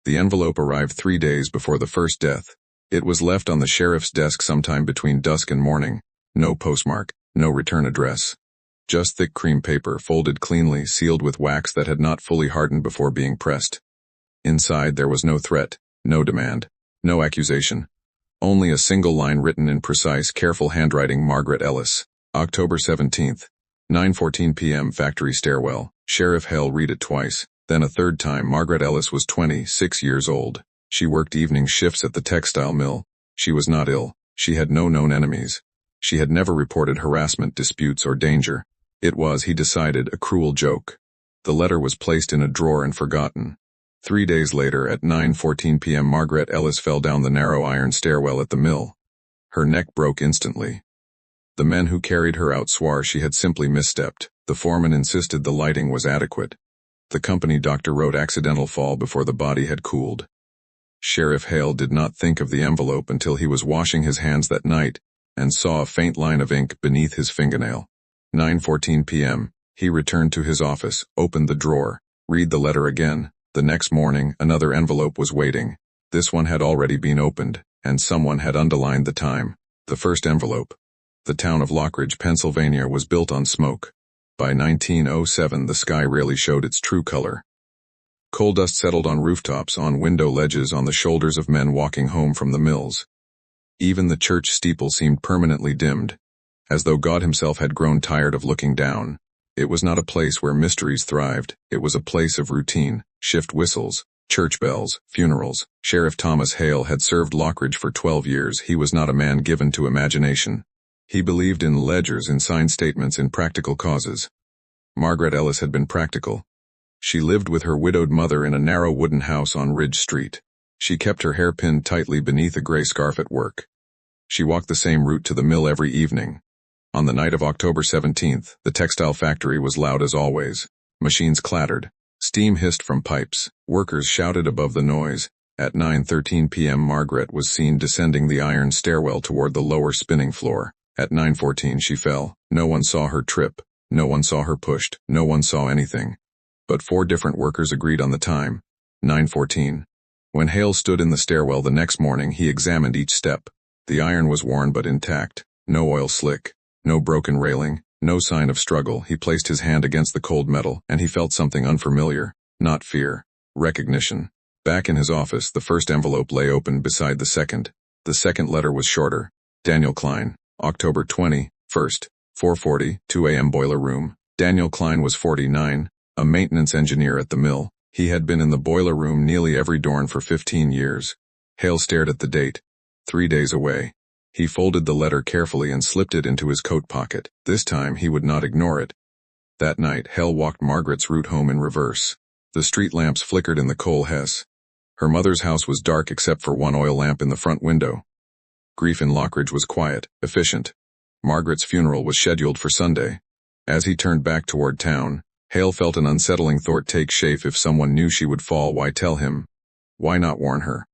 The envelope arrived 3 days before the first death. It was left on the sheriff's desk sometime between dusk and morning. No postmark, no return address. Just thick cream paper, folded cleanly, sealed with wax that had not fully hardened before being pressed. Inside there was no threat, no demand, no accusation. Only a single line written in precise, careful handwriting: Margaret Ellis. October 17th. 9:14 p.m. Factory stairwell. Sheriff Hale read it twice. Then a third time. Margaret Ellis was 26 years old. She worked evening shifts at the textile mill. She was not ill. She had no known enemies. She had never reported harassment, disputes, or danger. It was, he decided, a cruel joke. The letter was placed in a drawer and forgotten. 3 days later, at 9:14 p.m., Margaret Ellis fell down the narrow iron stairwell at the mill. Her neck broke instantly. The men who carried her out swore she had simply misstepped. The foreman insisted the lighting was adequate. The company doctor wrote accidental fall before the body had cooled. Sheriff Hale did not think of the envelope until he was washing his hands that night and saw a faint line of ink beneath his fingernail. 9:14 p.m. He returned to his office, opened the drawer, read the letter again. The next morning, another envelope was waiting. This one had already been opened, and someone had underlined the time. The first envelope. The town of Lockridge, Pennsylvania, was built on smoke. By 1907, the sky rarely showed its true color. Coal dust settled on rooftops, on window ledges, on the shoulders of men walking home from the mills. Even the church steeple seemed permanently dimmed, as though God himself had grown tired of looking down. It was not a place where mysteries thrived. It was a place of routine, shift whistles, church bells, funerals. Sheriff Thomas Hale had served Lockridge for 12 years. He was not a man given to imagination. He believed in ledgers, in signed statements, in practical causes. Margaret Ellis had been practical. She lived with her widowed mother in a narrow wooden house on Ridge Street. She kept her hair pinned tightly beneath a gray scarf at work. She walked the same route to the mill every evening. On the night of October 17th, the textile factory was loud as always. Machines clattered. Steam hissed from pipes. Workers shouted above the noise. At 9:13 p.m., Margaret was seen descending the iron stairwell toward the lower spinning floor. At 9:14 she fell. No one saw her trip. No one saw her pushed. No one saw anything. But 4 different workers agreed on the time. 9:14. When Hale stood in the stairwell the next morning, he examined each step. The iron was worn but intact. No oil slick. No broken railing. No sign of struggle. He placed his hand against the cold metal, and he felt something unfamiliar. Not fear. Recognition. Back in his office, the first envelope lay open beside the second. The second letter was shorter. Daniel Klein. October 21st, 4:40, 2 a.m. Boiler room. Daniel Klein was 49, a maintenance engineer at the mill. He had been in the boiler room nearly every dawn for 15 years. Hale stared at the date. 3 days away. He folded the letter carefully and slipped it into his coat pocket. This time he would not ignore it. That night, Hale walked Margaret's route home in reverse. The street lamps flickered in the coal hess. Her mother's house was dark except for one oil lamp in the front window. Grief in Lockridge was quiet, efficient. Margaret's funeral was scheduled for Sunday. As he turned back toward town, Hale felt an unsettling thought take shape. If someone knew she would fall, why tell him? Why not warn her?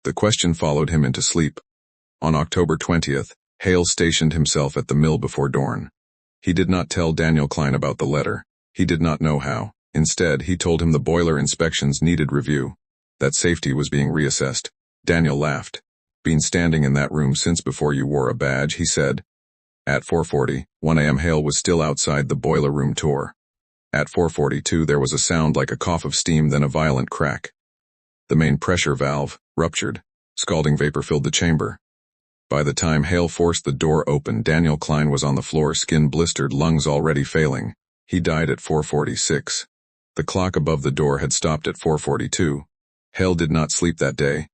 The question followed him into sleep. On October 20th, Hale stationed himself at the mill before dawn. He did not tell Daniel Klein about the letter. He did not know how. Instead, he told him the boiler inspections needed review. That safety was being reassessed. Daniel laughed. Been standing in that room since before you wore a badge, he said. At 4:40, 1 a.m. Hale was still outside the boiler room door. At 4:42 there was a sound like a cough of steam, then a violent crack. The main pressure valve ruptured. Scalding vapor filled the chamber. By the time Hale forced the door open, Daniel Klein was on the floor, skin blistered, lungs already failing. He died at 4:46. The clock above the door had stopped at 4:42. Hale did not sleep that day.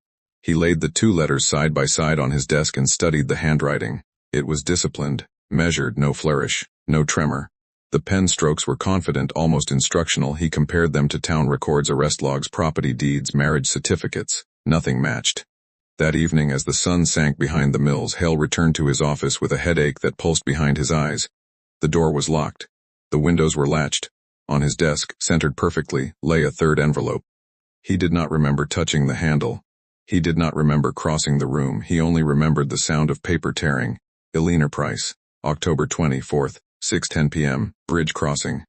He laid the 2 letters side by side on his desk and studied the handwriting. It was disciplined, measured, no flourish, no tremor. The pen strokes were confident, almost instructional. He compared them to town records, arrest logs, property deeds, marriage certificates. Nothing matched. That evening, as the sun sank behind the mills, Hale returned to his office with a headache that pulsed behind his eyes. The door was locked. The windows were latched. On his desk, centered perfectly, lay a third envelope. He did not remember touching the handle. He did not remember crossing the room. He only remembered the sound of paper tearing. Elena Price, October 24th, 6:10 p.m., Bridge Crossing.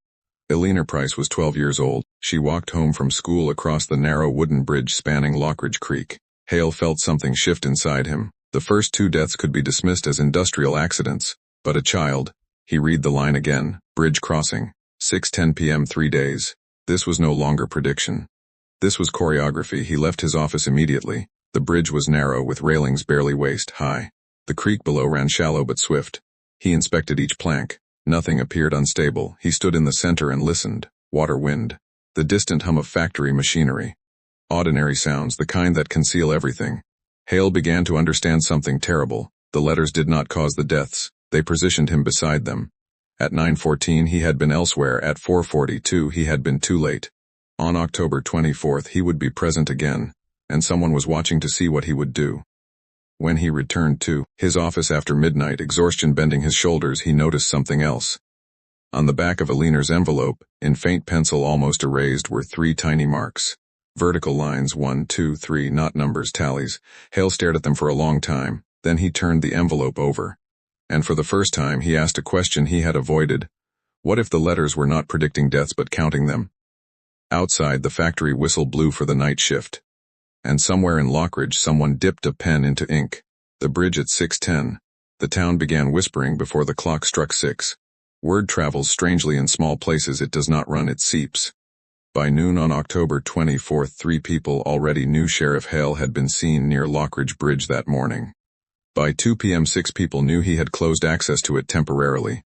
Elena Price was 12 years old. She walked home from school across the narrow wooden bridge spanning Lockridge Creek. Hale felt something shift inside him. The first 2 deaths could be dismissed as industrial accidents, but a child. He read the line again. Bridge crossing. 6:10 p.m. 3 days. This was no longer prediction. This was choreography. He left his office immediately. The bridge was narrow with railings barely waist high. The creek below ran shallow but swift. He inspected each plank. Nothing appeared unstable. He stood in the center and listened. Water, wind. The distant hum of factory machinery. Ordinary sounds, the kind that conceal everything. Hale began to understand something terrible. The letters did not cause the deaths. They positioned him beside them. At 9:14 he had been elsewhere. At 4:42 he had been too late. On October 24th he would be present again, and someone was watching to see what he would do. When he returned to his office after midnight, exhaustion bending his shoulders, he noticed something else. On the back of Eleanor's envelope, in faint pencil almost erased, were 3 tiny marks. Vertical lines, 1, 2, 3, not numbers, tallies. Hale stared at them for a long time. Then he turned the envelope over. And for the first time he asked a question he had avoided. What if the letters were not predicting deaths but counting them? Outside, the factory whistle blew for the night shift. And somewhere in Lockridge someone dipped a pen into ink. The bridge at 6:10. The town began whispering before the clock struck 6. Word travels strangely in small places. It does not run, it seeps. By noon on October 24th, 3 people already knew Sheriff Hale had been seen near Lockridge Bridge that morning. By 2 p.m. 6 people knew he had closed access to it temporarily.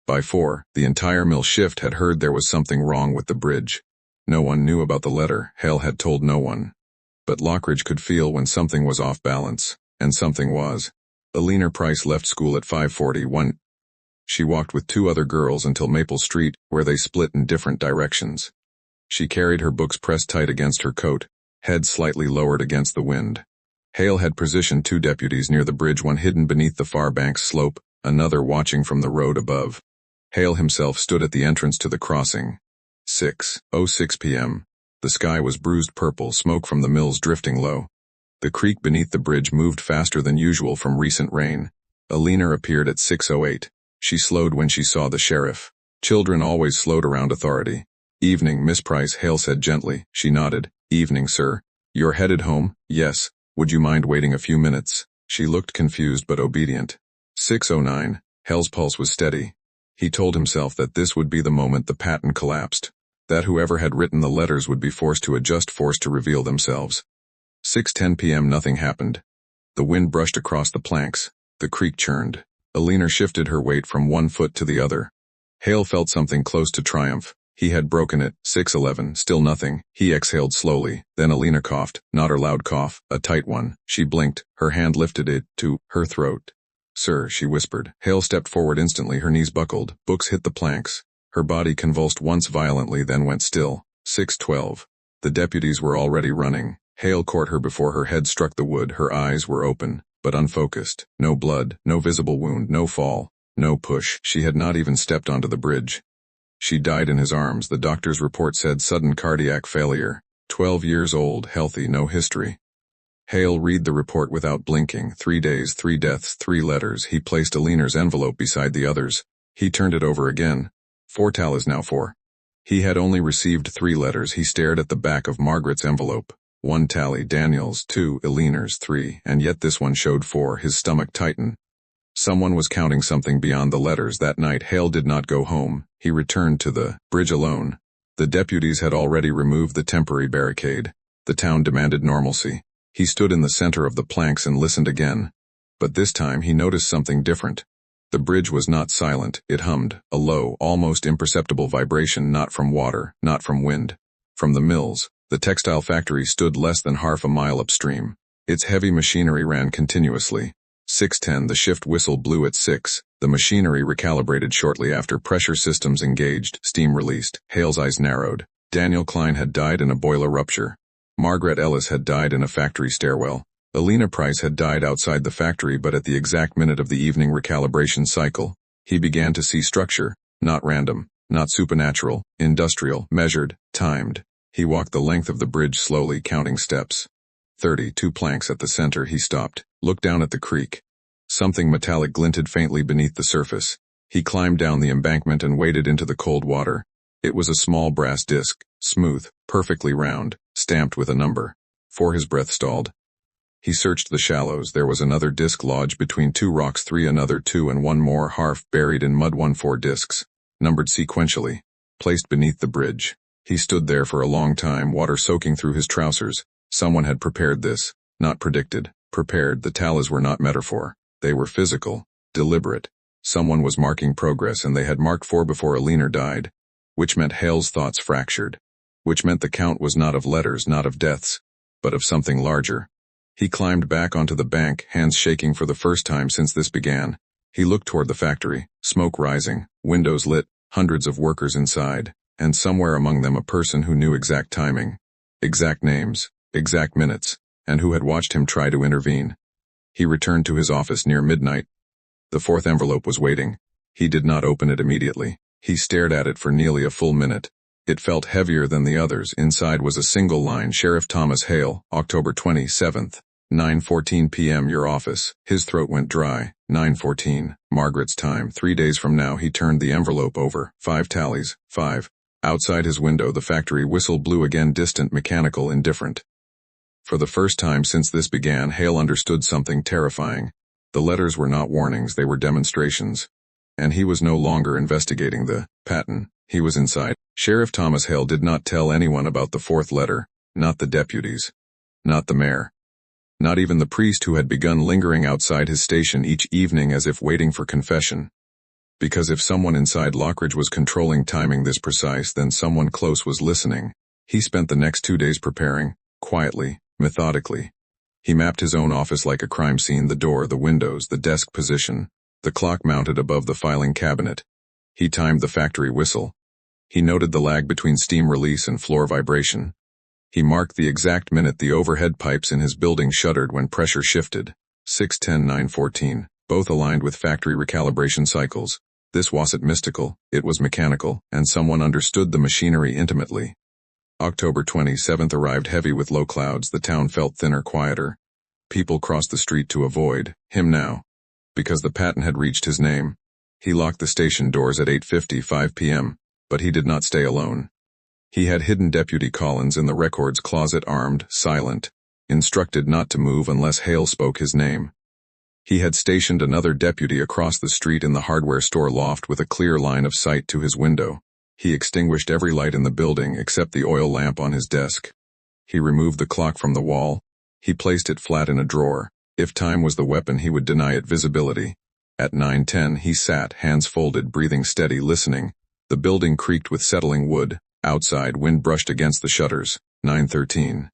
By 4, the entire mill shift had heard there was something wrong with the bridge. No one knew about the letter. Hale had told no one. But Lockridge could feel when something was off balance, and something was. Elena Price left school at 5:41. She walked with 2 other girls until Maple Street, where they split in different directions. She carried her books pressed tight against her coat, head slightly lowered against the wind. Hale had positioned 2 deputies near the bridge, one hidden beneath the far bank's slope, another watching from the road above. Hale himself stood at the entrance to the crossing. 6:06 p.m. The sky was bruised purple, smoke from the mills drifting low. The creek beneath the bridge moved faster than usual from recent rain. Elena appeared at 6:08. She slowed when she saw the sheriff. Children always slowed around authority. Evening, Miss Price, Hale said gently. She nodded. Evening, sir. You're headed home? Yes. Would you mind waiting a few minutes? She looked confused but obedient. 6:09. Hale's pulse was steady. He told himself that this would be the moment the pattern collapsed. That whoever had written the letters would be forced to adjust, forced to reveal themselves. 6:10 p.m. Nothing happened. The wind brushed across the planks. The creek churned. Elena shifted her weight from one foot to the other. Hale felt something close to triumph. He had broken it. 6:11. Still nothing. He exhaled slowly. Then Elena coughed. Not her loud cough, a tight one. She blinked. Her hand lifted it to her throat. Sir, she whispered. Hale stepped forward instantly. Her knees buckled. Books hit the planks. Her body convulsed once violently, then went still. 6:12. The deputies were already running. Hale caught her before her head struck the wood. Her eyes were open, but unfocused. No blood, no visible wound, no fall, no push. She had not even stepped onto the bridge. She died in his arms. The doctor's report said sudden cardiac failure. 12 years old, healthy, no history. Hale read the report without blinking. 3 days, 3 deaths, 3 letters. He placed Eleanor's envelope beside the others. He turned it over again. 4 tallies now 4. He had only received 3 letters. He stared at the back of Margaret's envelope. 1 tally, Daniel's, 2, Eleanor's, 3, and yet this one showed 4. His stomach tightened. Someone was counting something beyond the letters. That night Hale did not go home. He returned to the bridge alone. The deputies had already removed the temporary barricade. The town demanded normalcy. He stood in the center of the planks and listened again. But this time he noticed something different. The bridge was not silent. It hummed, a low, almost imperceptible vibration, not from water, not from wind. From the mills. The textile factory stood less than half a mile upstream. Its heavy machinery ran continuously. 6:10. The shift whistle blew at 6. The machinery recalibrated shortly after. Pressure systems engaged, steam released. Hale's eyes narrowed. Daniel Klein had died in a boiler rupture. Margaret Ellis had died in a factory stairwell. Elena Price had died outside the factory, but at the exact minute of the evening recalibration cycle, he began to see structure, not random, not supernatural, industrial, measured, timed. He walked the length of the bridge slowly, counting steps. 32 planks at the center. He stopped, looked down at the creek. Something metallic glinted faintly beneath the surface. He climbed down the embankment and waded into the cold water. It was a small brass disc, smooth, perfectly round, stamped with a number. For his breath stalled. He searched the shallows. There was another disc lodged between two rocks, three, another two, and one more half buried in mud. 4 discs, numbered sequentially, placed beneath the bridge. He stood there for a long time, water soaking through his trousers. Someone had prepared this, not predicted, prepared. The tallies were not metaphor. They were physical, deliberate. Someone was marking progress, and they had marked 4 before Alina died, which meant Hale's thoughts fractured, which meant the count was not of letters, not of deaths, but of something larger. He climbed back onto the bank, hands shaking for the first time since this began. He looked toward the factory, smoke rising, windows lit, hundreds of workers inside, and somewhere among them a person who knew exact timing, exact names, exact minutes, and who had watched him try to intervene. He returned to his office near midnight. The 4th envelope was waiting. He did not open it immediately. He stared at it for nearly a full minute. It felt heavier than the others. Inside was a single line: Sheriff Thomas Hale, October 27th, 9:14 p.m. Your office. His throat went dry. 9:14, Margaret's time. 3 days from now. He turned the envelope over. 5 tallies. 5. Outside his window the factory whistle blew again, distant, mechanical, indifferent. For the first time since this began, Hale understood something terrifying. The letters were not warnings, they were demonstrations. And he was no longer investigating the pattern. He was inside. Sheriff Thomas Hale did not tell anyone about the 4th letter, not the deputies, not the mayor, not even the priest who had begun lingering outside his station each evening as if waiting for confession. Because if someone inside Lockridge was controlling timing this precise, then someone close was listening. He spent the next 2 days preparing, quietly, methodically. He mapped his own office like a crime scene: the door, the windows, the desk position, the clock mounted above the filing cabinet. He timed the factory whistle. He noted the lag between steam release and floor vibration. He marked the exact minute the overhead pipes in his building shuddered when pressure shifted. 6:10, 9:14, both aligned with factory recalibration cycles. This wasn't mystical, it was mechanical, and someone understood the machinery intimately. October 27th arrived heavy with low clouds. The town felt thinner, quieter. People crossed the street to avoid him now, because the patent had reached his name. He locked the station doors at 8:55 p.m., but he did not stay alone. He had hidden Deputy Collins in the records closet, armed, silent, instructed not to move unless Hale spoke his name. He had stationed another deputy across the street in the hardware store loft with a clear line of sight to his window. He extinguished every light in the building except the oil lamp on his desk. He removed the clock from the wall. He placed it flat in a drawer. If time was the weapon, he would deny it visibility. At 9:10 he sat, hands folded, breathing steady, listening. The building creaked with settling wood. Outside, wind brushed against the shutters. 9:13.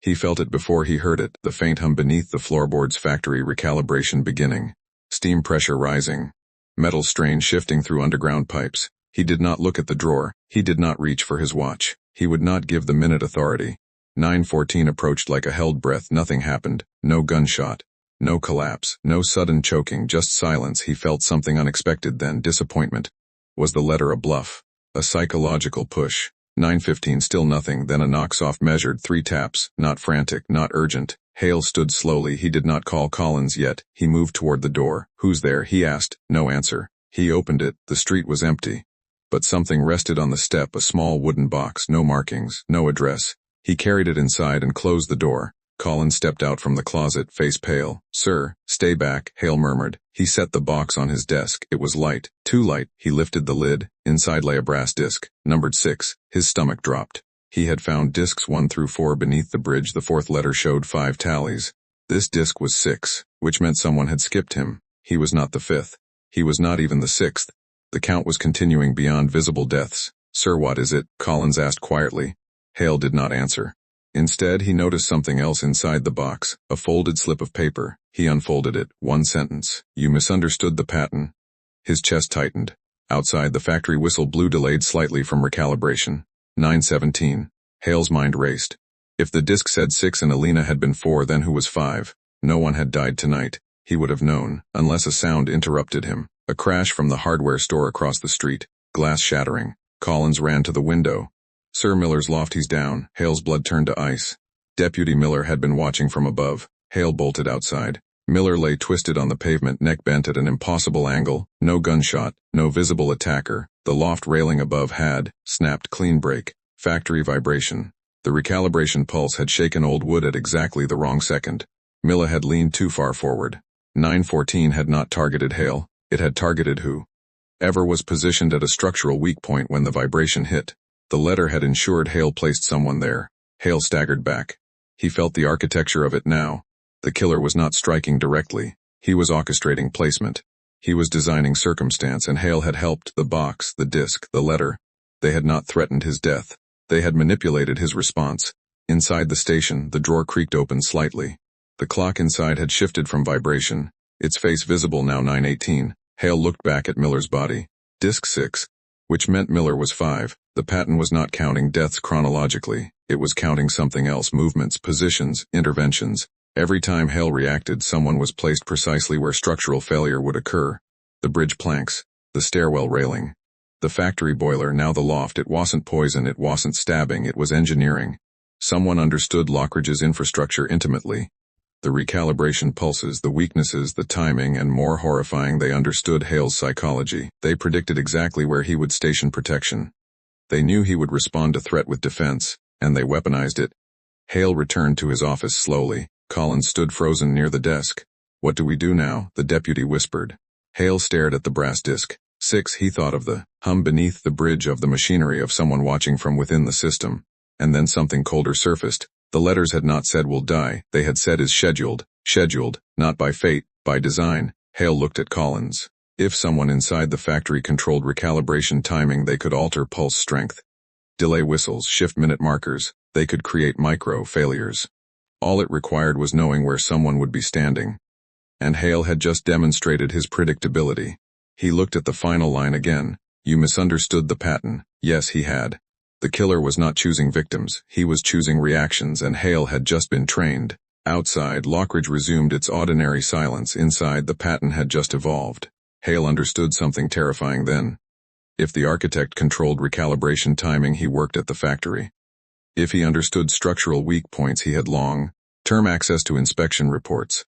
He felt it before he heard it, the faint hum beneath the floorboards. Factory recalibration beginning. Steam pressure rising. Metal strain shifting through underground pipes. He did not look at the drawer. He did not reach for his watch. He would not give the minute authority. 9:14 approached like a held breath. Nothing happened. No gunshot. No collapse. No sudden choking. Just silence. He felt something unexpected then. Disappointment. Was the letter a bluff? A psychological push? 9:15 still nothing. Then a knock, soft, measured, 3 taps. Not frantic. Not urgent. Hale stood slowly. He did not call Collins yet. He moved toward the door. Who's there? He asked. No answer. He opened it. The street was empty. But something rested on the step, a small wooden box, no markings, no address. He carried it inside and closed the door. Collins stepped out from the closet, face pale. Sir, stay back, Hale murmured. He set the box on his desk. It was light, too light. He lifted the lid. Inside lay a brass disc, numbered 6. His stomach dropped. He had found discs 1 through 4 beneath the bridge. The 4th letter showed 5 tallies. This disc was 6, which meant someone had skipped him. He was not the 5th. He was not even the 6th. The count was continuing beyond visible deaths. Sir, what is it? Collins asked quietly. Hale did not answer. Instead, he noticed something else inside the box, a folded slip of paper. He unfolded it. 1 sentence. You misunderstood the pattern. His chest tightened. Outside, the factory whistle blew, delayed slightly from recalibration. 9:17. Hale's mind raced. If the disc said 6 and Alina had been 4, then who was 5? No one had died tonight. He would have known, unless a sound interrupted him. A crash from the hardware store across the street. Glass shattering. Collins ran to the window. Sir Miller's loft, he's down. Hale's blood turned to ice. Deputy Miller had been watching from above. Hale bolted outside. Miller lay twisted on the pavement, neck bent at an impossible angle, no gunshot, no visible attacker. The loft railing above had snapped clean break, factory vibration. The recalibration pulse had shaken old wood at exactly the wrong second. Miller had leaned too far forward. 914 had not targeted Hale, it had targeted who ever was positioned at a structural weak point when the vibration hit. The letter had ensured Hale placed someone there. Hale staggered back. He felt the architecture of it now. The killer was not striking directly. He was orchestrating placement. He was designing circumstance, and Hale had helped. The box, the disc, the letter. They had not threatened his death. They had manipulated his response. Inside the station, the drawer creaked open slightly. The clock inside had shifted from vibration, its face visible now 9:18. Hale looked back at Miller's body. Disc 6. Which meant Miller was 5. The pattern was not counting deaths chronologically. It was counting something else: movements, positions, interventions. Every time Hale reacted, someone was placed precisely where structural failure would occur. The bridge planks, the stairwell railing, the factory boiler, now the loft. It wasn't poison, it wasn't stabbing, it was engineering. Someone understood Lockridge's infrastructure intimately. The recalibration pulses, the weaknesses, the timing, and more horrifying, they understood Hale's psychology. They predicted exactly where he would station protection. They knew he would respond to threat with defense, and they weaponized it. Hale returned to his office slowly. Collins stood frozen near the desk. "What do we do now?" the deputy whispered. Hale stared at the brass disc. 6. He thought of the hum beneath the bridge of the machinery, of someone watching from within the system. And then something colder surfaced. The letters had not said "will die," they had said "is scheduled." Scheduled, not by fate, by design. Hale looked at Collins. If someone inside the factory controlled recalibration timing, they could alter pulse strength. Delay whistles, shift minute markers. They could create micro-failures. All it required was knowing where someone would be standing. And Hale had just demonstrated his predictability. He looked at the final line again. "You misunderstood the pattern." Yes, he had. The killer was not choosing victims, he was choosing reactions, and Hale had just been trained. Outside, Lockridge resumed its ordinary silence. Inside, the pattern had just evolved. Hale understood something terrifying then. If the architect controlled recalibration timing, he worked at the factory. If he understood structural weak points, he had long-term access to inspection reports.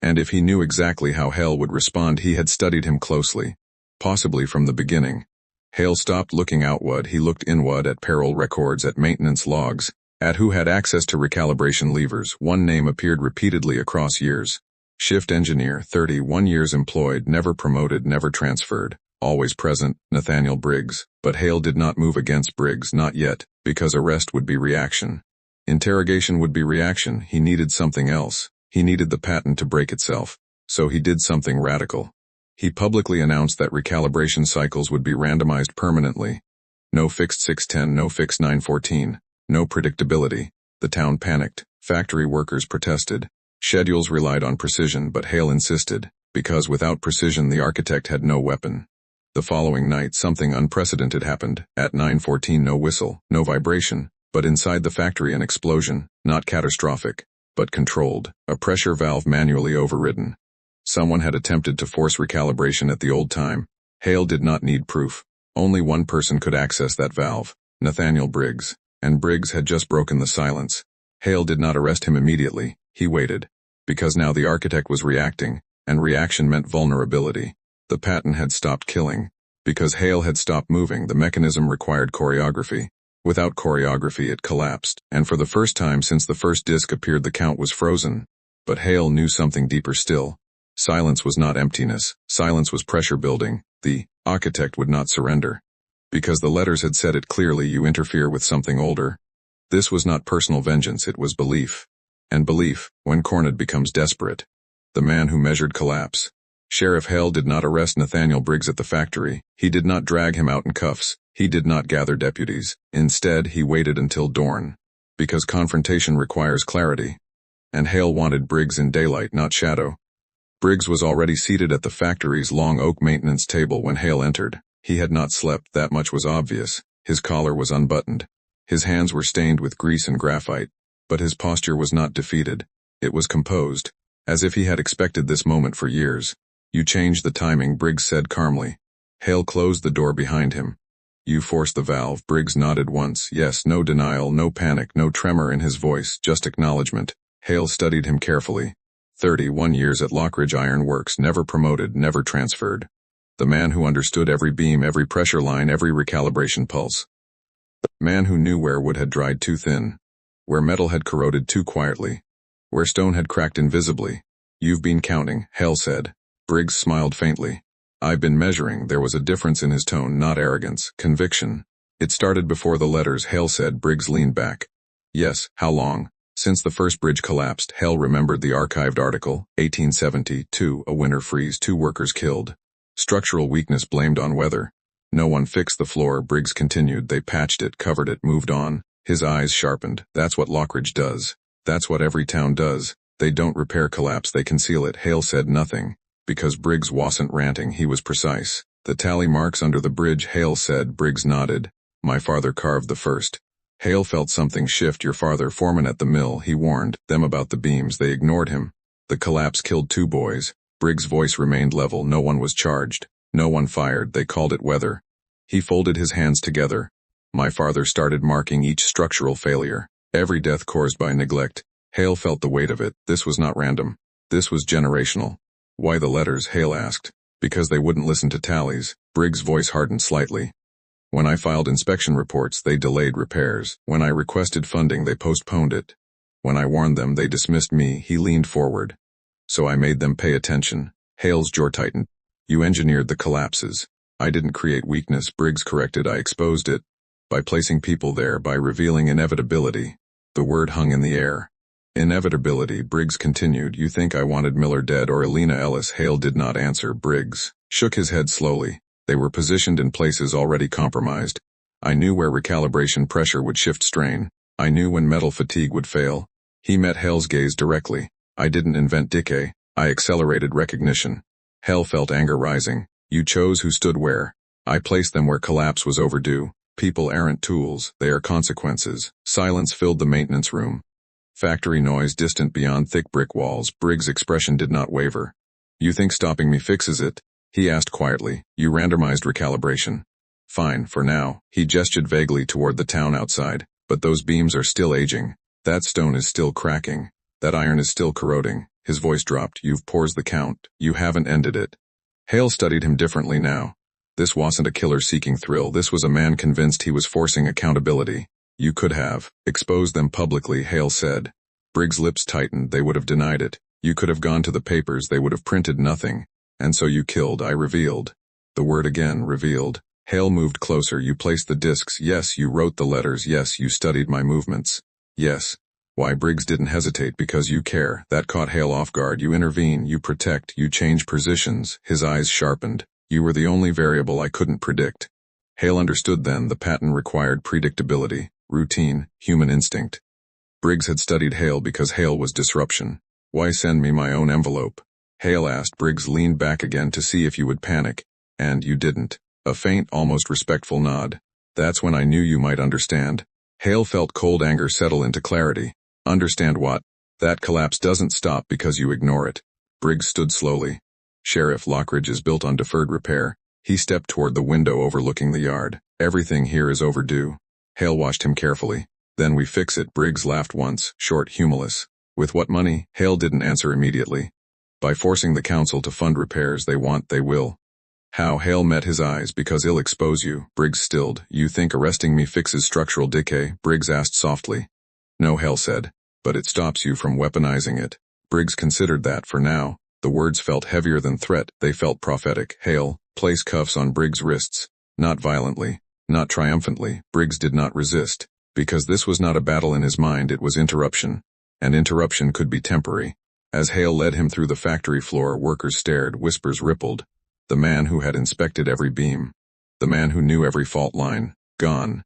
And if he knew exactly how Hale would respond, he had studied him closely, possibly from the beginning. Hale stopped looking outward. He looked inward at payroll records, at maintenance logs, at who had access to recalibration levers. One name appeared repeatedly across years. Shift engineer, 31 years employed, never promoted, never transferred. Always present, Nathaniel Briggs. But Hale did not move against Briggs, not yet, because arrest would be reaction. Interrogation would be reaction. He needed something else. He needed the patent to break itself. So he did something radical. He publicly announced that recalibration cycles would be randomized permanently. No fixed 610, no fixed 914. No predictability. The town panicked. Factory workers protested. Schedules relied on precision, but Hale insisted, because without precision the architect had no weapon. The following night, something unprecedented happened. At 9:14, no whistle, no vibration, but inside the factory an explosion, not catastrophic, but controlled, a pressure valve manually overridden. Someone had attempted to force recalibration at the old time. Hale did not need proof. Only one person could access that valve, Nathaniel Briggs, and Briggs had just broken the silence. Hale did not arrest him immediately. He waited, because now the architect was reacting, and reaction meant vulnerability. The patent had stopped killing. Because Hale had stopped moving, the mechanism required choreography. Without choreography, it collapsed, and for the first time since the first disc appeared, the count was frozen. But Hale knew something deeper still. Silence was not emptiness. Silence was pressure building. The architect would not surrender. Because the letters had said it clearly: you interfere with something older. This was not personal vengeance, it was belief. And belief, when cornered, becomes desperate. The man who measured collapse. Sheriff Hale did not arrest Nathaniel Briggs at the factory. He did not drag him out in cuffs. He did not gather deputies. Instead, he waited until dawn. Because confrontation requires clarity. And Hale wanted Briggs in daylight, not shadow. Briggs was already seated at the factory's long oak maintenance table when Hale entered. He had not slept, that much was obvious. His collar was unbuttoned. His hands were stained with grease and graphite. But his posture was not defeated. It was composed, as if he had expected this moment for years. "You changed the timing," Briggs said calmly. Hale closed the door behind him. "You forced the valve." Briggs nodded once. Yes, no denial, no panic, no tremor in his voice, just acknowledgement. Hale studied him carefully. 31 years at Lockridge Iron Works, never promoted, never transferred. The man who understood every beam, every pressure line, every recalibration pulse. The man who knew where wood had dried too thin, where metal had corroded too quietly, where stone had cracked invisibly. You've been counting, Hale said. Briggs smiled faintly. I've been measuring. There was a difference in his tone, not arrogance, conviction. It started before the letters, Hale said. Briggs leaned back. Yes, how long? Since the first bridge collapsed. Hale remembered the archived article, 1872, a winter freeze, 2 workers killed. Structural weakness blamed on weather. No one fixed the floor, Briggs continued. They patched it, covered it, moved on. His eyes sharpened. That's what Lockridge does. That's what every town does. They don't repair collapse, they conceal it. Hale said nothing. Because Briggs wasn't ranting, he was precise. The tally marks under the bridge, Hale said. Briggs nodded. My father carved the first. Hale felt something shift. Your father, foreman at the mill, he warned them about the beams. They ignored him. The collapse killed 2 boys. Briggs' voice remained level. No one was charged. No one fired. They called it weather. He folded his hands together. My father started marking each structural failure, every death caused by neglect. Hale felt the weight of it. This was not random. This was generational. Why the letters? Hale asked. Because they wouldn't listen to tallies. Briggs' voice hardened slightly. When I filed inspection reports, they delayed repairs. When I requested funding, they postponed it. When I warned them, they dismissed me. He leaned forward. So I made them pay attention. Hale's jaw tightened. You engineered the collapses. I didn't create weakness, Briggs corrected. I exposed it. By placing people there, by revealing inevitability. The word hung in the air. Inevitability, Briggs continued. You think I wanted Miller dead or Elena Ellis? Hale did not answer. Briggs shook his head slowly. They were positioned in places already compromised. I knew where recalibration pressure would shift strain. I knew when metal fatigue would fail. He met Hale's gaze directly. I didn't invent decay. I accelerated recognition. Hale felt anger rising. You chose who stood where. I placed them where collapse was overdue. People aren't tools, they are consequences. Silence filled the maintenance room. Factory noise distant beyond thick brick walls. Briggs' expression did not waver. You think stopping me fixes it? He asked quietly. You randomized recalibration. Fine, for now. He gestured vaguely toward the town outside. But those beams are still aging. That stone is still cracking. That iron is still corroding. His voice dropped. You've paused the count. You haven't ended it. Hale studied him differently now. This wasn't a killer seeking thrill. This was a man convinced he was forcing accountability. You could have exposed them publicly, Hale said. Briggs' lips tightened. They would have denied it. You could have gone to the papers. They would have printed nothing. And so you killed. I revealed. The word again, revealed. Hale moved closer. You placed the discs. Yes, you wrote the letters. Yes, you studied my movements. Yes. Why? Briggs didn't hesitate. Because you care. That caught Hale off guard. You intervene. You protect. You change positions. His eyes sharpened. You were the only variable I couldn't predict. Hale understood then. The pattern required predictability, routine, human instinct. Briggs had studied Hale because Hale was disruption. Why send me my own envelope? Hale asked. Briggs leaned back again to see if you would panic. And you didn't. A faint, almost respectful nod. That's when I knew you might understand. Hale felt cold anger settle into clarity. Understand what? That collapse doesn't stop because you ignore it. Briggs stood slowly. Sheriff, Lockridge is built on deferred repair. He stepped toward the window overlooking the yard. Everything here is overdue. Hale watched him carefully. Then we fix it. Briggs laughed once, short, humorless. With what money? Hale didn't answer immediately. By forcing the council to fund repairs they want, they will. How? Hale met his eyes. Because it'll expose you. Briggs stilled. You think arresting me fixes structural decay? Briggs asked softly. No, Hale said. But it stops you from weaponizing it. Briggs considered that for now. The words felt heavier than threat. They felt prophetic. Hale, place cuffs on Briggs' wrists. Not violently. Not triumphantly. Briggs did not resist. Because this was not a battle in his mind, it was interruption. And interruption could be temporary. As Hale led him through the factory floor, workers stared, whispers rippled. The man who had inspected every beam. The man who knew every fault line. Gone.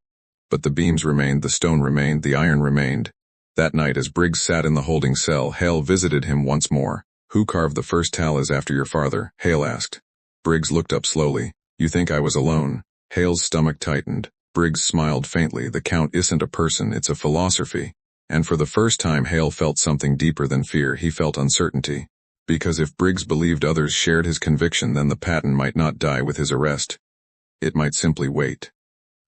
But the beams remained, the stone remained, the iron remained. That night as Briggs sat in the holding cell, Hale visited him once more. Who carved the first tallies after your father? Hale asked. Briggs looked up slowly. You think I was alone? Hale's stomach tightened. Briggs smiled faintly. The count isn't a person, it's a philosophy. And for the first time Hale felt something deeper than fear. He felt uncertainty. Because if Briggs believed others shared his conviction, then the pattern might not die with his arrest. It might simply wait.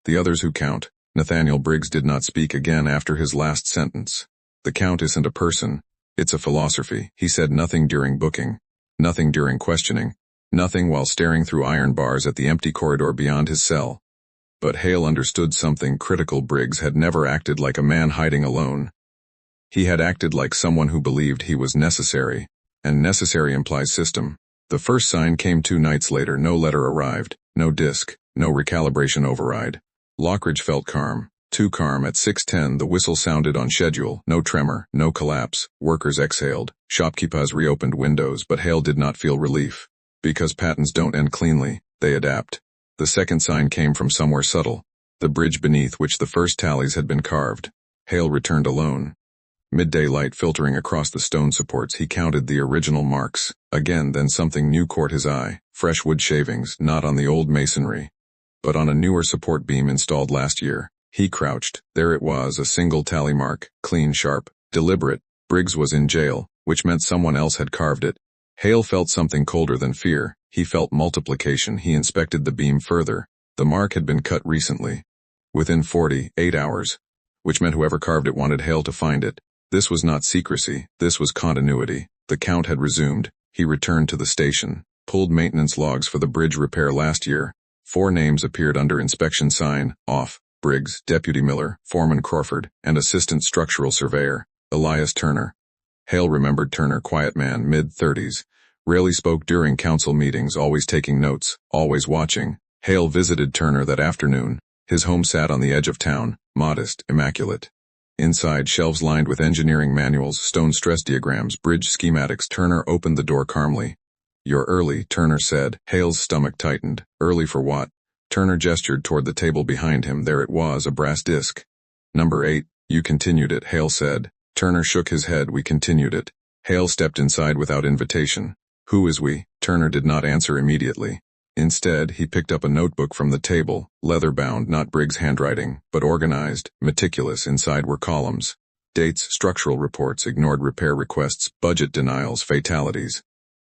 The others who count. Nathaniel Briggs did not speak again after his last sentence. The count isn't a person. It's a philosophy. He said nothing during booking, nothing during questioning, nothing while staring through iron bars at the empty corridor beyond his cell. But Hale understood something critical. Briggs had never acted like a man hiding alone. He had acted like someone who believed he was necessary, and necessary implies system. The first sign came 2 nights later. No letter arrived, no disk, no recalibration override. Lockridge felt calm, too calm. At 6:10 the whistle sounded on schedule. No tremor, no collapse. Workers exhaled, shopkeepers reopened windows, but Hale did not feel relief. Because patterns don't end cleanly, they adapt. The second sign came from somewhere subtle, the bridge beneath which the first tallies had been carved. Hale returned alone. Midday light filtering across the stone supports, he counted the original marks. Again, then something new caught his eye. Fresh wood shavings, not on the old masonry, but on a newer support beam installed last year. He crouched. There it was, a single tally mark, clean, sharp, deliberate. Briggs was in jail, which meant someone else had carved it. Hale felt something colder than fear. He felt multiplication. He inspected the beam further. The mark had been cut recently, within 48 hours, which meant whoever carved it wanted Hale to find it. This was not secrecy, this was continuity. The count had resumed. He returned to the station, pulled maintenance logs for the bridge repair last year. 4 names appeared under inspection sign, off: Briggs, Deputy Miller, Foreman Crawford, and Assistant Structural Surveyor, Elias Turner. Hale remembered Turner, quiet man, mid-30s. Rarely spoke during council meetings, always taking notes, always watching. Hale visited Turner that afternoon. His home sat on the edge of town, modest, immaculate. Inside, shelves lined with engineering manuals, stone stress diagrams, bridge schematics. Turner opened the door calmly. "You're early," Turner said. Hale's stomach tightened. Early for what? Turner gestured toward the table behind him. There it was, a brass disc. "Number 8, you continued it," Hale said. Turner shook his head. "We continued it." Hale stepped inside without invitation. "Who is we?" Turner did not answer immediately. Instead, he picked up a notebook from the table, leather-bound, not Briggs' handwriting, but organized, meticulous. Inside were columns. Dates, structural reports, ignored repair requests, budget denials, fatalities.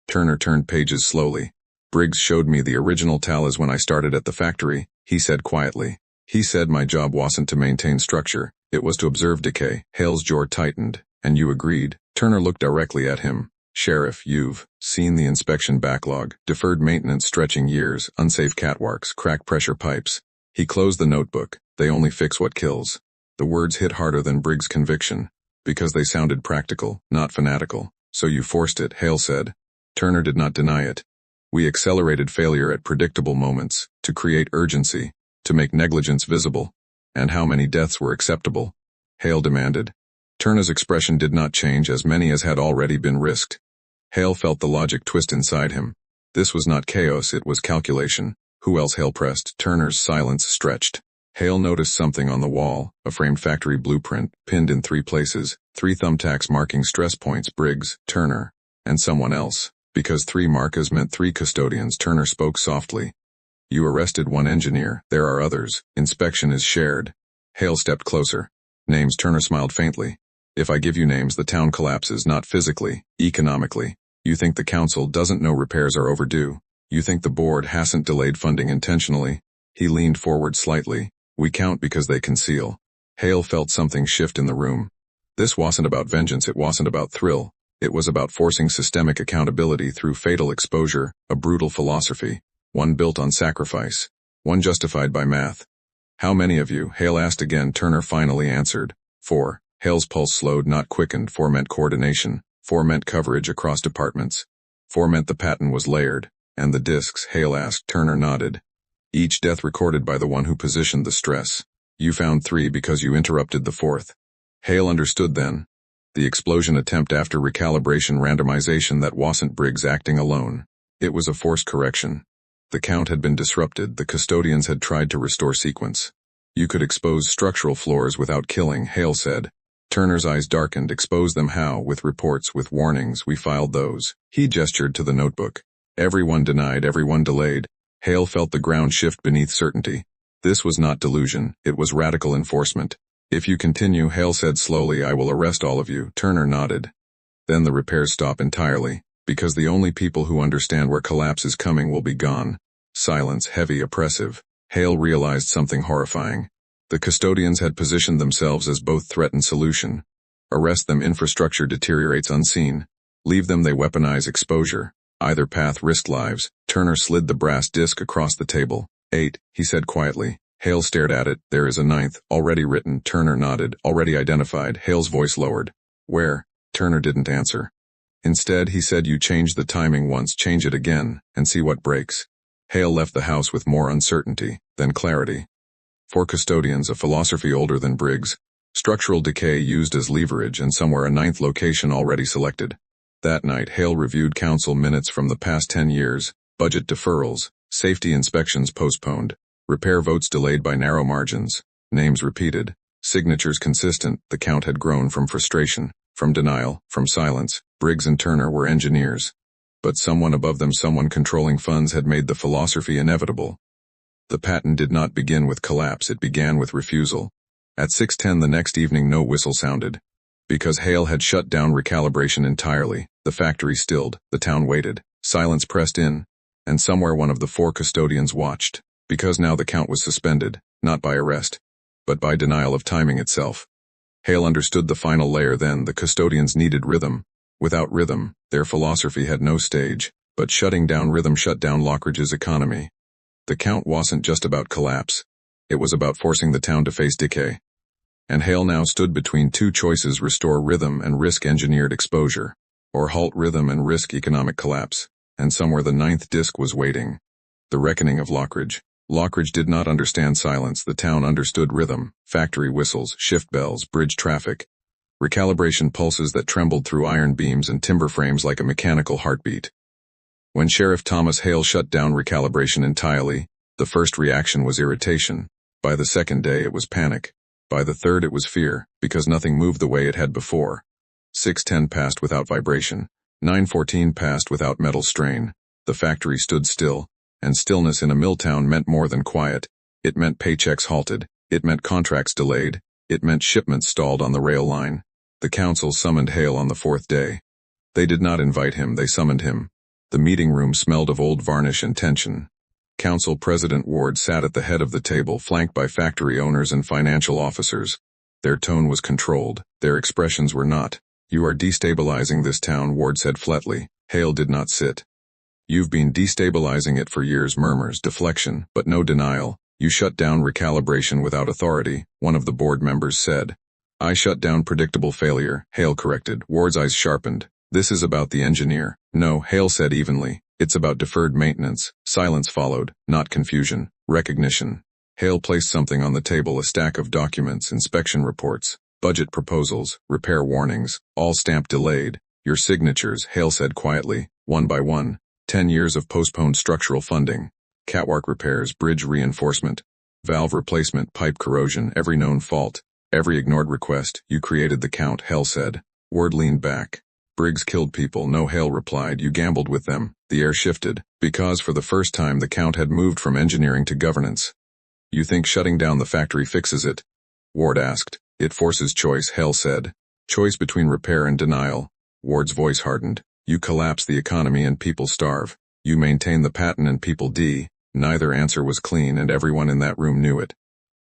Turner turned pages slowly. "Briggs showed me the original tallies when I started at the factory," he said quietly. "He said my job wasn't to maintain structure, it was to observe decay." Hale's jaw tightened. "And you agreed?" Turner looked directly at him. "Sheriff, you've seen the inspection backlog, deferred maintenance stretching years, unsafe catwalks, cracked pressure pipes." He closed the notebook. "They only fix what kills." The words hit harder than Briggs' conviction, because they sounded practical, not fanatical. "So you forced it," Hale said. Turner did not deny it. "We accelerated failure at predictable moments, to create urgency, to make negligence visible." "And how many deaths were acceptable?" Hale demanded. Turner's expression did not change. "As many as had already been risked." Hale felt the logic twist inside him. This was not chaos, it was calculation. "Who else?" Hale pressed. Turner's silence stretched. Hale noticed something on the wall, a framed factory blueprint, pinned in 3 places, 3 thumbtacks marking stress points: Briggs, Turner, and someone else. Because 3 markers meant 3 custodians. Turner spoke softly. "You arrested 1 engineer, there are others. Inspection is shared." Hale stepped closer. "Names?" Turner smiled faintly. "If I give you names, the town collapses, not physically, economically. You think the council doesn't know repairs are overdue. You think the board hasn't delayed funding intentionally." He leaned forward slightly. "We count because they conceal." Hale felt something shift in the room. This wasn't about vengeance, it wasn't about thrill. It was about forcing systemic accountability through fatal exposure, a brutal philosophy, one built on sacrifice, one justified by math. "How many of you?" Hale asked again. Turner finally answered. 4. Hale's pulse slowed, not quickened. 4 meant coordination. 4 meant coverage across departments. 4 meant the pattern was layered. "And the discs?" Hale asked. Turner nodded. "Each death recorded by the one who positioned the stress. You found 3 because you interrupted the 4th. Hale understood then. The explosion attempt after recalibration randomization, that wasn't Briggs acting alone. It was a forced correction. The count had been disrupted. The custodians had tried to restore sequence. "You could expose structural floors without killing," Hale said. Turner's eyes darkened. "Expose them how?" "With reports, with warnings. We filed those." He gestured to the notebook. "Everyone denied, everyone delayed." Hale felt the ground shift beneath certainty. This was not delusion, it was radical enforcement. "If you continue," Hale said slowly, "I will arrest all of you." Turner nodded. "Then the repairs stop entirely, because the only people who understand where collapse is coming will be gone." Silence, heavy, oppressive. Hale realized something horrifying. The custodians had positioned themselves as both threat and solution. Arrest them, infrastructure deteriorates unseen. Leave them, they weaponize exposure. Either path risked lives. Turner slid the brass disc across the table. 8, he said quietly. Hale stared at it. There is a 9th, already written. Turner nodded. Already identified. Hale's voice lowered. Where? Turner didn't answer. Instead, he said, you changed the timing once, change it again, and see what breaks. Hale left the house with more uncertainty than clarity. 4 custodians, a philosophy older than Briggs. Structural decay used as leverage, and somewhere a 9th location already selected. That night, Hale reviewed council minutes from the past 10 years, budget deferrals, safety inspections postponed, repair votes delayed by narrow margins, names repeated, signatures consistent. The count had grown from frustration, from denial, from silence. Briggs and Turner were engineers. But someone above them, someone controlling funds, had made the philosophy inevitable. The patent did not begin with collapse, it began with refusal. At 6:10 the next evening no whistle sounded. Because Hale had shut down recalibration entirely, the factory stilled, the town waited, silence pressed in, and somewhere one of the 4 custodians watched. Because now the count was suspended, not by arrest, but by denial of timing itself. Hale understood the final layer then. The custodians needed rhythm. Without rhythm, their philosophy had no stage, but shutting down rhythm shut down Lockridge's economy. The count wasn't just about collapse. It was about forcing the town to face decay. And Hale now stood between 2 choices: restore rhythm and risk engineered exposure, or halt rhythm and risk economic collapse. And somewhere the 9th disc was waiting. The reckoning of Lockridge. Lockridge did not understand silence. The town understood rhythm, factory whistles, shift bells, bridge traffic, recalibration pulses that trembled through iron beams and timber frames like a mechanical heartbeat. When Sheriff Thomas Hale shut down recalibration entirely, the first reaction was irritation. By the second day it was panic. By the third it was fear, because nothing moved the way it had before. 6:10 passed without vibration. 9:14 passed without metal strain. The factory stood still, and stillness in a mill town meant more than quiet. It meant paychecks halted. It meant contracts delayed. It meant shipments stalled on the rail line. The council summoned Hale on the 4th day. They did not invite him, they summoned him. The meeting room smelled of old varnish and tension. Council President Ward sat at the head of the table, flanked by factory owners and financial officers. Their tone was controlled. Their expressions were not. You are destabilizing this town, Ward said flatly. Hale did not sit. You've been destabilizing it for years. Murmurs, deflection, but no denial. You shut down recalibration without authority, one of the board members said. I shut down predictable failure, Hale corrected. Ward's eyes sharpened. This is about the engineer. No, Hale said evenly. It's about deferred maintenance. Silence followed, not confusion, recognition. Hale placed something on the table, a stack of documents, inspection reports, budget proposals, repair warnings, all stamped delayed. Your signatures, Hale said quietly, one by one. 10 years of postponed structural funding. Catwalk repairs, bridge reinforcement, valve replacement, pipe corrosion, every known fault, every ignored request. You created the count, Hale said. Ward leaned back. Briggs killed people. No, Hale replied. You gambled with them. The air shifted, because for the first time the count had moved from engineering to governance. You think shutting down the factory fixes it? Ward asked. It forces choice, Hale said. Choice between repair and denial. Ward's voice hardened. You collapse the economy and people starve. You maintain the patent and people die. Neither answer was clean, and everyone in that room knew it.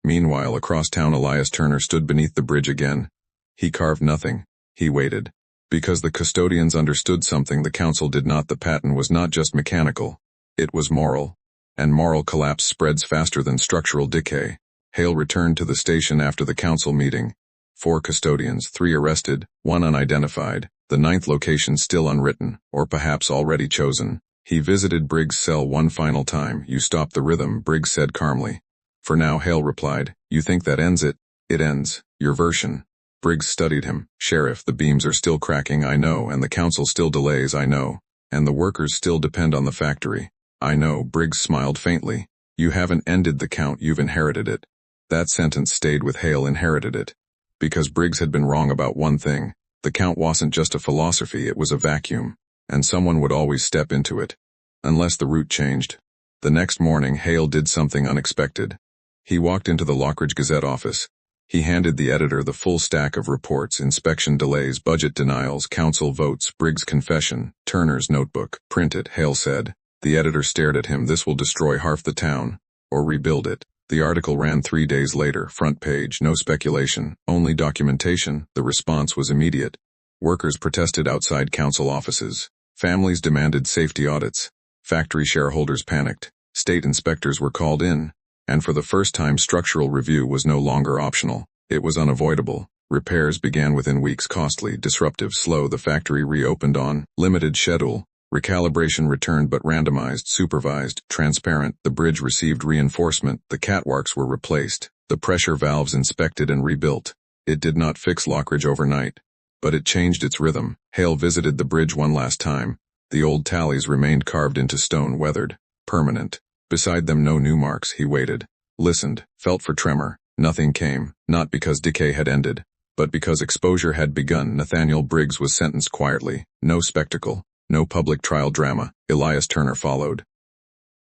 Meanwhile, across town, Elias Turner stood beneath the bridge again. He carved nothing. He waited. Because the custodians understood something the council did not. The patent was not just mechanical. It was moral. And moral collapse spreads faster than structural decay. Hale returned to the station after the council meeting. 4 custodians, 3 arrested, 1 unidentified, the 9th location still unwritten, or perhaps already chosen. He visited Briggs' cell one final time. You stopped the rhythm, Briggs said calmly. For now, Hale replied. You think that ends it? It ends. Your version. Briggs studied him. Sheriff, the beams are still cracking, I know, and the council still delays, I know. And the workers still depend on the factory. I know, Briggs smiled faintly. You haven't ended the count, you've inherited it. That sentence stayed with Hale. Inherited it. Because Briggs had been wrong about one thing. The count wasn't just a philosophy, it was a vacuum. And someone would always step into it. Unless the route changed. The next morning, Hale did something unexpected. He walked into the Lockridge Gazette office. He handed the editor the full stack of reports, inspection delays, budget denials, council votes, Briggs' confession, Turner's notebook. Print it, Hale said. The editor stared at him. This will destroy half the town. Or rebuild it. The article ran 3 days later, front page, no speculation, only documentation. The response was immediate. Workers protested outside council offices. Families demanded safety audits. Factory shareholders panicked. State inspectors were called in. And for the first time, structural review was no longer optional. It was unavoidable. Repairs began within weeks, costly, disruptive, slow. The factory reopened on limited schedule. Recalibration returned but randomized, supervised, transparent. The bridge received reinforcement. The catwalks were replaced. The pressure valves inspected and rebuilt. It did not fix Lockridge overnight, but it changed its rhythm. Hale visited the bridge one last time. The old tallies remained carved into stone, weathered, permanent. Beside them no new marks. He waited, listened, felt for tremor. Nothing came, not because decay had ended, but because exposure had begun. Nathaniel Briggs was sentenced quietly. No spectacle, no public trial drama. Elias Turner followed.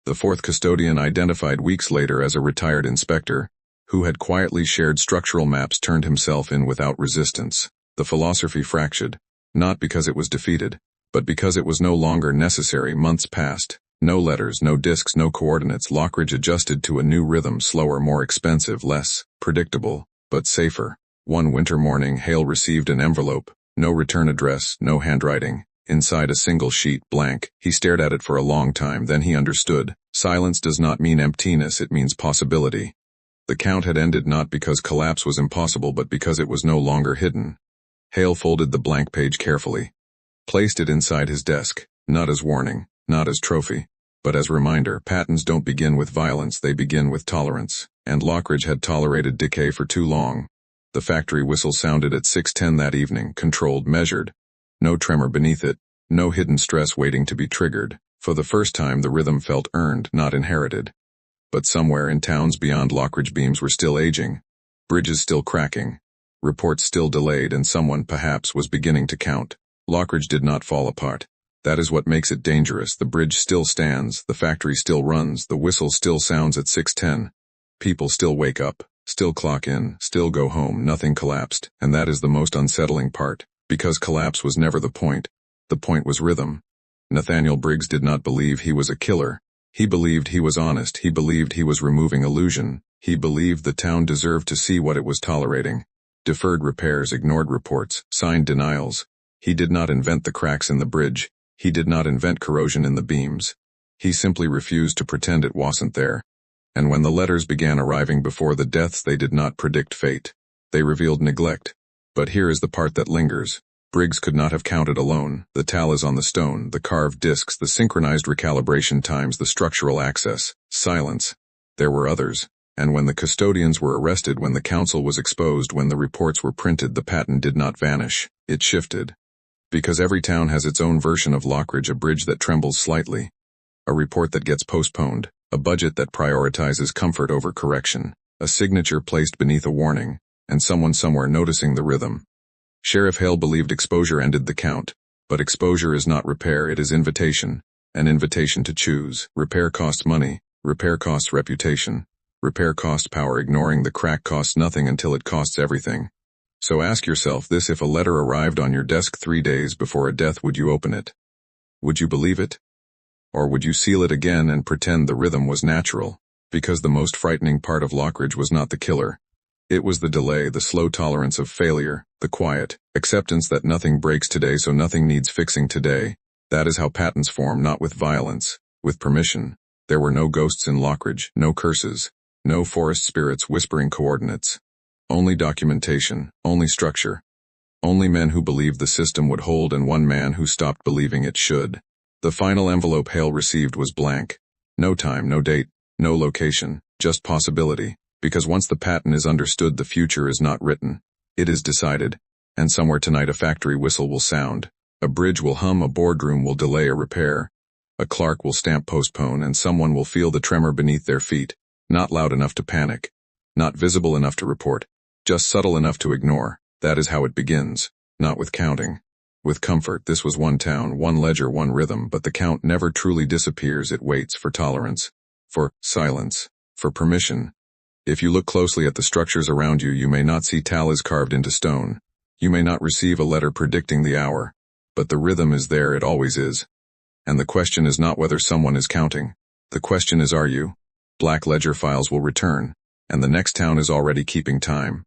The fourth custodian, identified weeks later as a retired inspector, who had quietly shared structural maps, turned himself in without resistance. The philosophy fractured, not because it was defeated, but because it was no longer necessary. Months passed. No letters, no discs, no coordinates. Lockridge adjusted to a new rhythm, slower, more expensive, less predictable, but safer. One winter morning, Hale received an envelope. No return address, no handwriting. Inside a single sheet, blank. He stared at it for a long time, then he understood. Silence does not mean emptiness, it means possibility. The count had ended not because collapse was impossible, but because it was no longer hidden. Hale folded the blank page carefully. Placed it inside his desk, not as warning, not as trophy, but as reminder. Patents don't begin with violence, they begin with tolerance. And Lockridge had tolerated decay for too long. The factory whistle sounded at 6:10 that evening, controlled, measured. No tremor beneath it, no hidden stress waiting to be triggered. For the first time the rhythm felt earned, not inherited. But somewhere in towns beyond Lockridge, beams were still aging. Bridges still cracking. Reports still delayed, and someone, perhaps, was beginning to count. Lockridge did not fall apart. That is what makes it dangerous. The bridge still stands, the factory still runs, the whistle still sounds at 6:10. People still wake up, still clock in, still go home. Nothing collapsed, and that is the most unsettling part, because collapse was never the point. The point was rhythm. Nathaniel Briggs did not believe he was a killer. He believed he was honest. He believed he was removing illusion. He believed the town deserved to see what it was tolerating. Deferred repairs, ignored reports, signed denials. He did not invent the cracks in the bridge. He did not invent corrosion in the beams. He simply refused to pretend it wasn't there. And when the letters began arriving before the deaths, they did not predict fate. They revealed neglect. But here is the part that lingers. Briggs could not have counted alone. The tallies on the stone, the carved discs, the synchronized recalibration times, the structural access. Silence. There were others. And when the custodians were arrested, when the council was exposed, when the reports were printed, the patent did not vanish. It shifted. Because every town has its own version of Lockridge, a bridge that trembles slightly, a report that gets postponed, a budget that prioritizes comfort over correction, a signature placed beneath a warning, and someone somewhere noticing the rhythm. Sheriff Hale believed exposure ended the count, but exposure is not repair, it is invitation, an invitation to choose. Repair costs money, repair costs reputation, repair costs power. Ignoring the crack costs nothing until it costs everything. So ask yourself this: if a letter arrived on your desk 3 days before a death, would you open it? Would you believe it? Or would you seal it again and pretend the rhythm was natural? Because the most frightening part of Lockridge was not the killer. It was the delay, the slow tolerance of failure, the quiet acceptance that nothing breaks today, so nothing needs fixing today. That is how patents form, not with violence, with permission. There were no ghosts in Lockridge, no curses, no forest spirits whispering coordinates. Only documentation, only structure. Only men who believed the system would hold, and one man who stopped believing it should. The final envelope Hale received was blank. No time, no date, no location, just possibility. Because once the patent is understood, the future is not written. It is decided. And somewhere tonight a factory whistle will sound. A bridge will hum, a boardroom will delay a repair. A clerk will stamp postpone, and someone will feel the tremor beneath their feet. Not loud enough to panic. Not visible enough to report. Just subtle enough to ignore. That is how it begins. Not with counting. With comfort. This was one town, one ledger, one rhythm, but the count never truly disappears. It waits for tolerance, for silence, for permission. If you look closely at the structures around you, you may not see tallies carved into stone. You may not receive a letter predicting the hour. But the rhythm is there, it always is. And the question is not whether someone is counting. The question is, are you? black ledger files will return, and the next town is already keeping time.